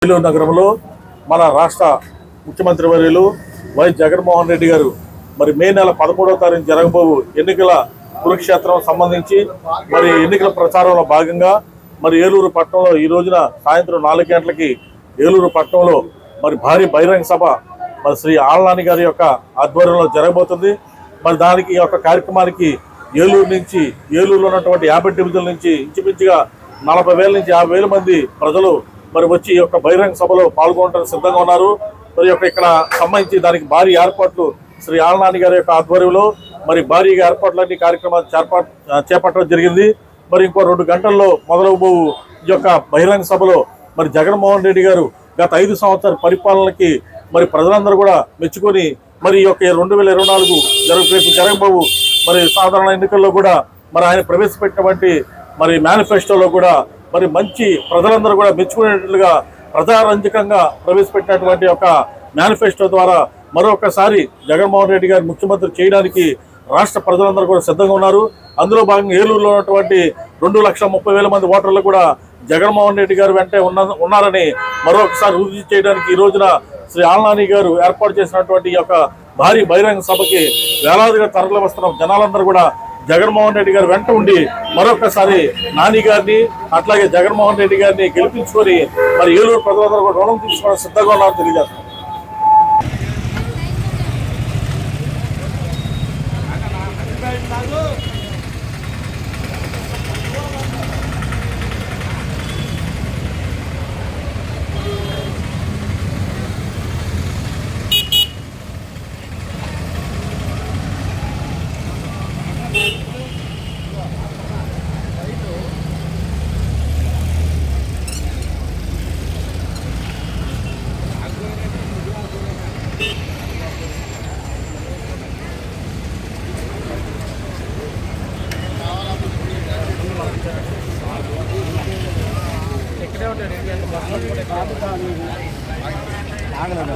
ఏలూరు నగరంలో మన రాష్ట్ర ముఖ్యమంత్రి వర్యులు వైఎస్ జగన్మోహన్ రెడ్డి గారు మరి మే నెల 11వ తారీఖు జరగబోవు ఎన్నికల కురుక్షేత్రం సంబంధించి మరి ఎన్నికల ప్రచారంలో భాగంగా మరి ఏలూరు పట్టణంలో ఈ రోజున సాయంత్రం 4 గంటలకి ఏలూరు పట్టణంలో మరి భారీ బహిరంగ సభ మరి శ్రీ ఆళ్నాని గారి యొక్క ఆధ్వర్యంలో జరగబోతుంది. మరి దానికి ఈ యొక్క కార్యక్రమానికి ఏలూరులో ఉన్నటువంటి 50 డివిజన్ల నుంచి ఇంచుమించుగా 40,000 నుంచి 50,000 మంది ప్రజలు మరి వచ్చి ఈ యొక్క బహిరంగ సభలో పాల్గొనడానికి సిద్ధంగా ఉన్నారు. మరి ఇక్కడ సంబంధించి దానికి భారీ ఏర్పాట్లు శ్రీ ఆళ్నాని గారి యొక్క ఆధ్వర్యంలో మరి భారీగా ఏర్పాట్లన్నీ కార్యక్రమాలు చేపట్టడం జరిగింది. మరి ఇంకో 2 గంటల్లో మొదలవబోవు ఈ యొక్క బహిరంగ సభలో మరి జగన్మోహన్ రెడ్డి గారు గత 5 సంవత్సరాల పరిపాలనకి మరి ప్రజలందరూ కూడా మెచ్చుకొని మరి ఈ యొక్క 2024 రేపు జరగబోవు మరి సాధారణ ఎన్నికల్లో కూడా మరి ఆయన ప్రవేశపెట్టినటువంటి మరి మేనిఫెస్టోలో కూడా మరి మంచి ప్రజలందరూ కూడా మెచ్చుకునేటట్లుగా ప్రజారంజకంగా ప్రవేశపెట్టినటువంటి ఒక మేనిఫెస్టో ద్వారా మరొకసారి జగన్మోహన్ రెడ్డి గారు ముఖ్యమంత్రి చేయడానికి రాష్ట్ర ప్రజలందరూ కూడా సిద్ధంగా ఉన్నారు. అందులో భాగంగా ఏలూరులో ఉన్నటువంటి 2,30,000 మంది ఓటర్లు కూడా జగన్మోహన్ రెడ్డి గారు వెంటే ఉన్నారని మరొకసారి రుజువు చేయడానికి ఈ రోజున శ్రీ ఆళ్నాని గారు ఏర్పాటు చేసినటువంటి ఈ యొక్క భారీ బహిరంగ సభకి వేలాదిగా తరలి వస్తున్న జనాలందరూ కూడా జగన్మోహన్ రెడ్డి గారు వెంట ఉండి మరొకసారి నాని గారిని అట్లాగే జగన్మోహన్ రెడ్డి గారిని గెలిపించుకొని మరి ఏలూరు ప్రజలందరూ కూడా రుణం తీసుకోవడం సిద్ధంగా ఉన్నారని తెలియజేస్తున్నారు. ఆగలేదు